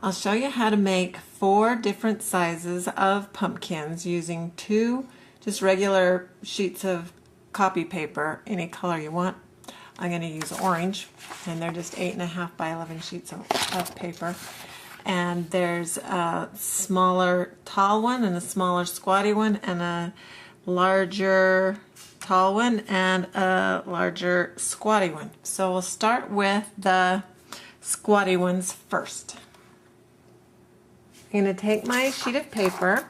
I'll show you how to make 4 different sizes of pumpkins using 2 just regular sheets of copy paper, any color you want. I'm going to use orange, and they're just 8.5 by 11 sheets of paper. And there's a smaller tall one and a smaller squatty one and a larger tall one and a larger squatty one. So we'll start with the squatty ones first. I'm going to take my sheet of paper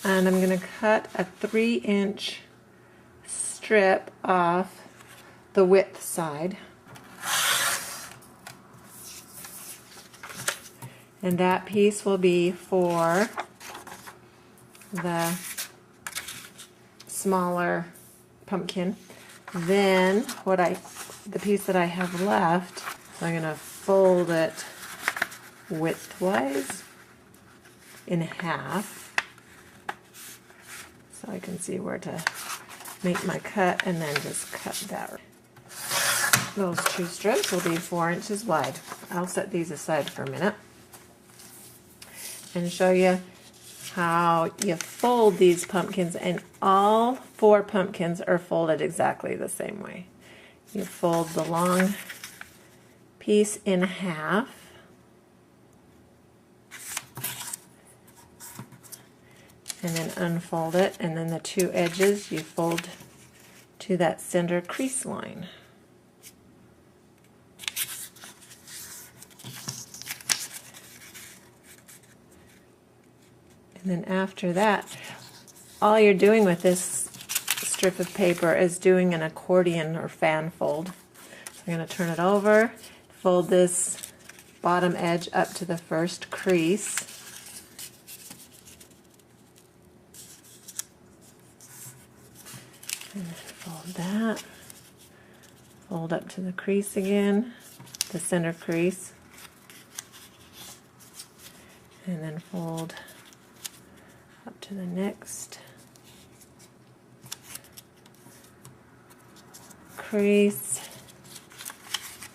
and I'm going to cut a 3-inch strip off the width side. And that piece will be for the smaller pumpkin. Then the piece that I have left, so I'm going to fold it widthwise in half so I can see where to make my cut, and then just cut that. Those 2 strips will be 4 inches wide. I'll set these aside for a minute and show you how you fold these pumpkins, and all 4 pumpkins are folded exactly the same way. You fold the long piece in half, and then unfold it, and then the 2 edges you fold to that center crease line. And then after that, all you're doing with this strip of paper is doing an accordion or fan fold. So I'm going to turn it over, fold this bottom edge up to the first crease. And then fold that, fold up to the crease again, the center crease, and then fold up to the next crease,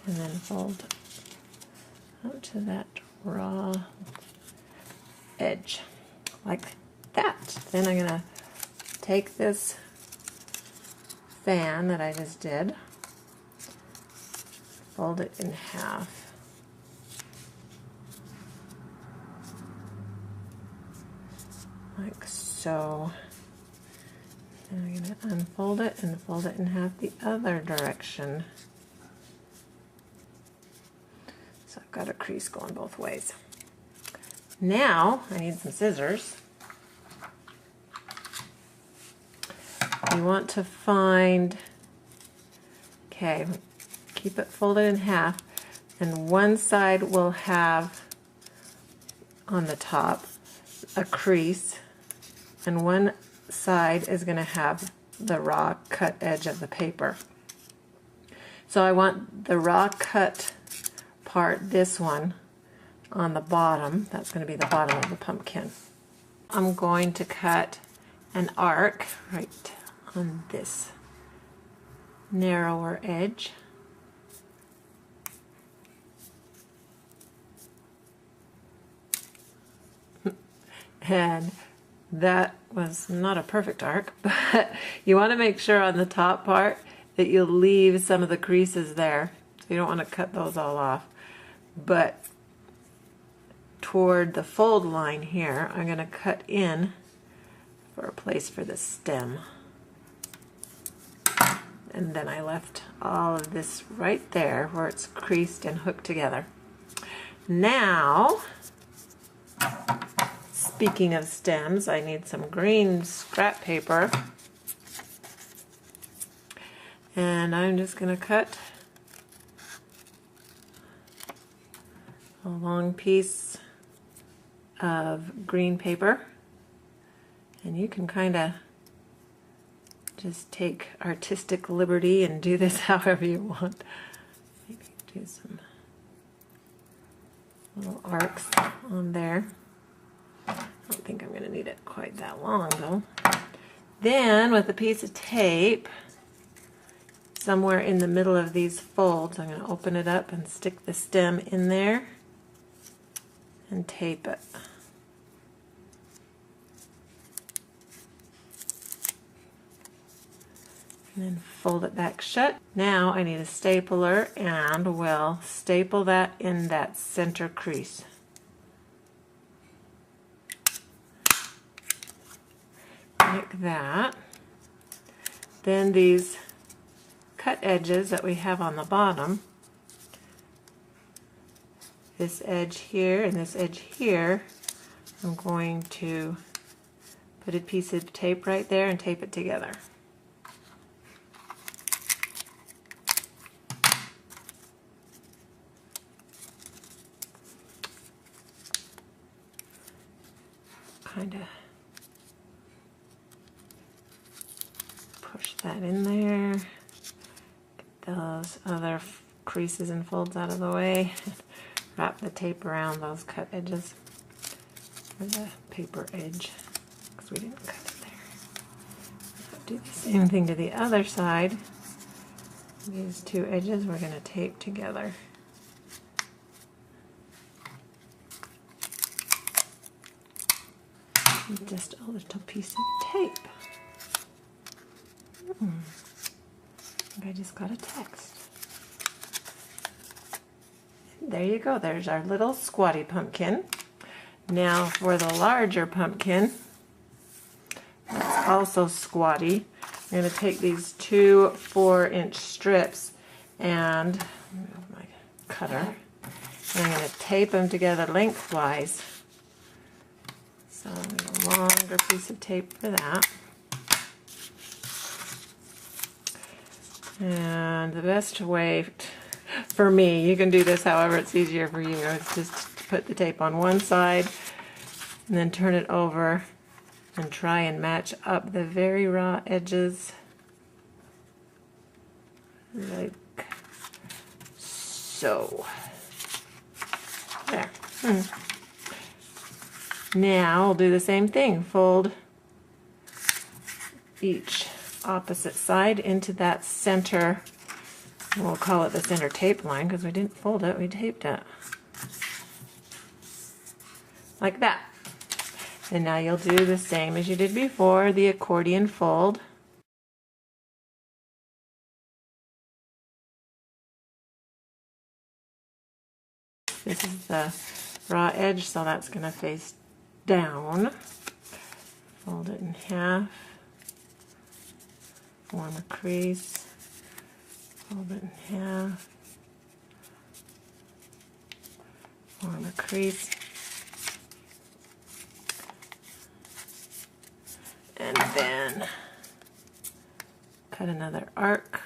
and then fold up to that raw edge like that. Then I'm going to take this fan that I just did, fold it in half, like so. And I'm going to unfold it and fold it in half the other direction. So I've got a crease going both ways. Now I need some scissors. You want to find, okay, keep it folded in half, and one side will have on the top a crease, and one side is going to have the raw cut edge of the paper. So I want the raw cut part, this one, on the bottom. That's going to be the bottom of the pumpkin. I'm going to cut an arc right on this narrower edge. And that was not a perfect arc, but you want to make sure on the top part that you leave some of the creases there. So you don't want to cut those all off. But toward the fold line here, I'm going to cut in for a place for the stem. And then I left all of this right there where it's creased and hooked together. Now, speaking of stems, I need some green scrap paper, and I'm just going to cut a long piece of green paper, and you can kind of just take artistic liberty and do this however you want. Maybe do some little arcs on there. I don't think I'm going to need it quite that long though. Then with a piece of tape, somewhere in the middle of these folds, I'm going to open it up and stick the stem in there. and tape it. And then fold it back shut. Now I need a stapler and we'll staple that in that center crease. Like that. Then these cut edges that we have on the bottom, this edge here and this edge here, I'm going to put a piece of tape right there and tape it together. Kind of push that in there. Get those other creases and folds out of the way. Wrap the tape around those cut edges, or the paper edge, because we didn't cut it there. Do the same thing to the other side. These two edges we're going to tape together. Just a little piece of tape. I think I just got a text. There you go. There's our little squatty pumpkin. Now for the larger pumpkin, that's also squatty, I'm going to take these two 4-inch strips and move my cutter. And I'm going to tape them together lengthwise. So I need a longer piece of tape for that. And the best way for me, you can do this however it's easier for you, is just to put the tape on one side and then turn it over and try and match up the very raw edges like so. There. Now we'll do the same thing. Fold each opposite side into that center, we'll call it the center tape line because we didn't fold it, we taped it. Like that. And now you'll do the same as you did before, the accordion fold. This is the raw edge, so that's going to face down. Fold it in half, form a crease, fold it in half, form a crease, and then cut another arc.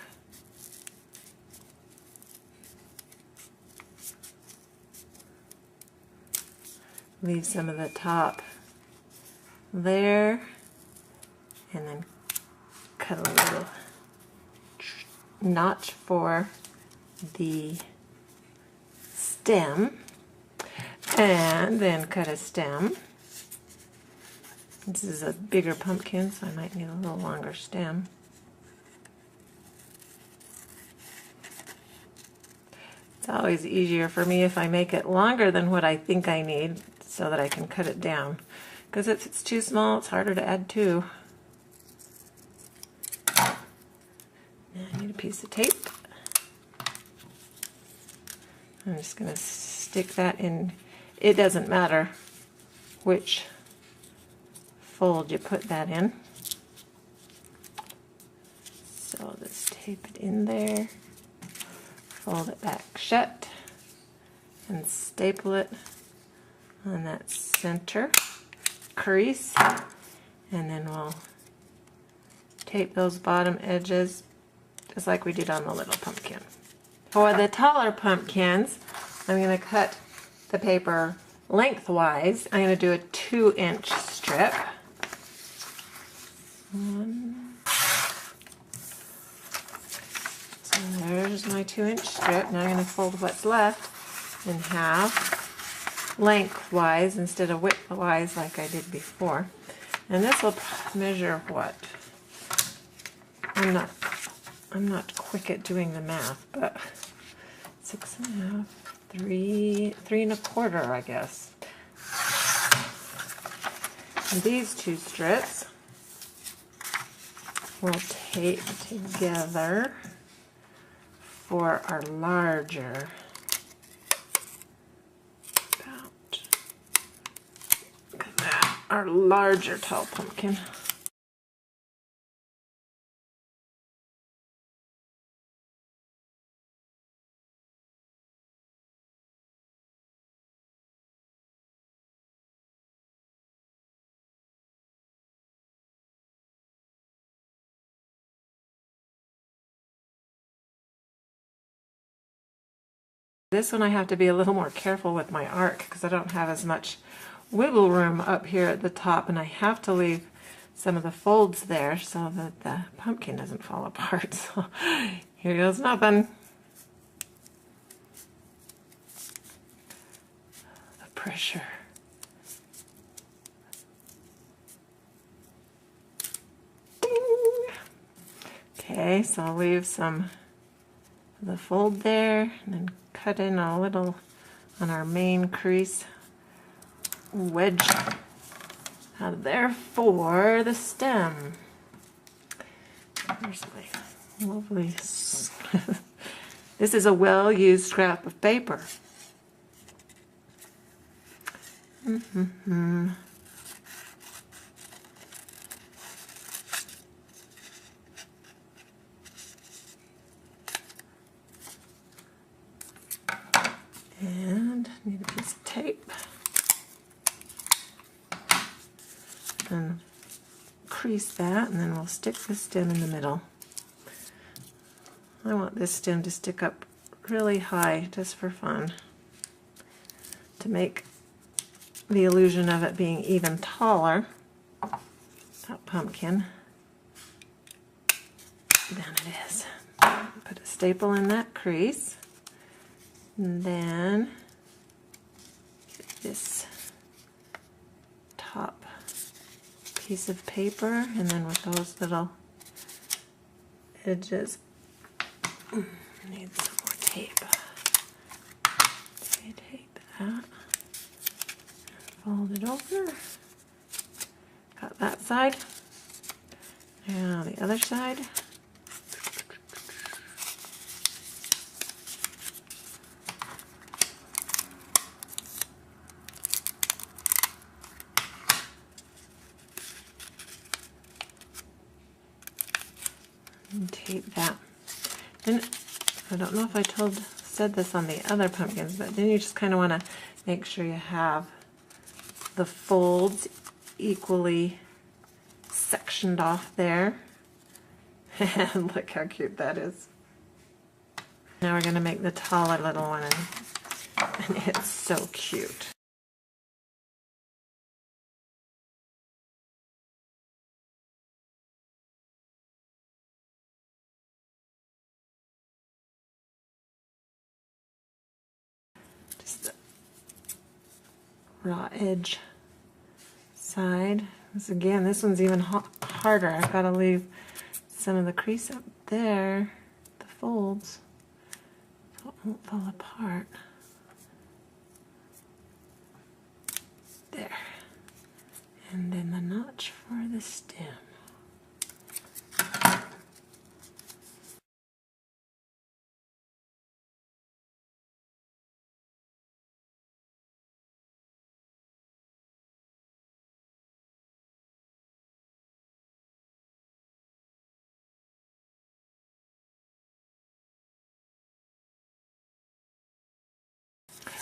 Leave some of the top there, and then cut a little notch for the stem, and then cut a stem. This is a bigger pumpkin, so I might need a little longer stem. It's always easier for me if I make it longer than what I think I need, so that I can cut it down. Because if it's too small, it's harder to add to. Now I need a piece of tape. I'm just going to stick that in. It doesn't matter which fold you put that in. So just tape it in there, fold it back shut, and staple it on that center crease, and then we'll tape those bottom edges just like we did on the little pumpkin. For the taller pumpkins, I'm going to cut the paper lengthwise. I'm going to do a 2-inch strip. So there's my 2-inch strip. Now I'm going to fold what's left in half, lengthwise instead of widthwise like I did before. And this will measure what? I'm not quick at doing the math, but 6 1/2, 3 3 1/4, I guess. these two strips we'll tape together for our larger, look at that, our larger tall pumpkin. This one I have to be a little more careful with my arc because I don't have as much wiggle room up here at the top, and I have to leave some of the folds there so that the pumpkin doesn't fall apart. So here goes nothing. The pressure. Ding. Okay, so I'll leave some of the fold there and then cut in a little on our main crease wedge out of there for the stem. Here's my lovely this is a well-used scrap of paper. And need a piece of tape and crease that, and then we'll stick the stem in the middle. I want this stem to stick up really high just for fun, to make the illusion of it being even taller, that pumpkin, than it is. Put a staple in that crease. And then get this top piece of paper, and then with those little edges, need some more tape. Okay, tape that, fold it over. Got that side. Now the other side. And tape that. And I don't know if I said this on the other pumpkins, but then you just kind of want to make sure you have the folds equally sectioned off there. And look how cute that is. Now we're going to make the taller little one, and it's so cute. Just the raw edge side. Again, this one's even harder. I've got to leave some of the crease up there, the folds, so it won't fall apart. There. And then the notch for the stem.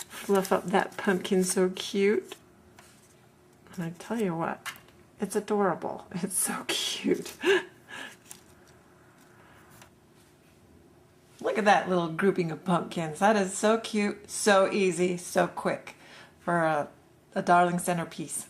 Fluff up that pumpkin so cute. And I tell you what, it's adorable. It's so cute. Look at that little grouping of pumpkins. That is so cute, so easy, so quick for a darling centerpiece.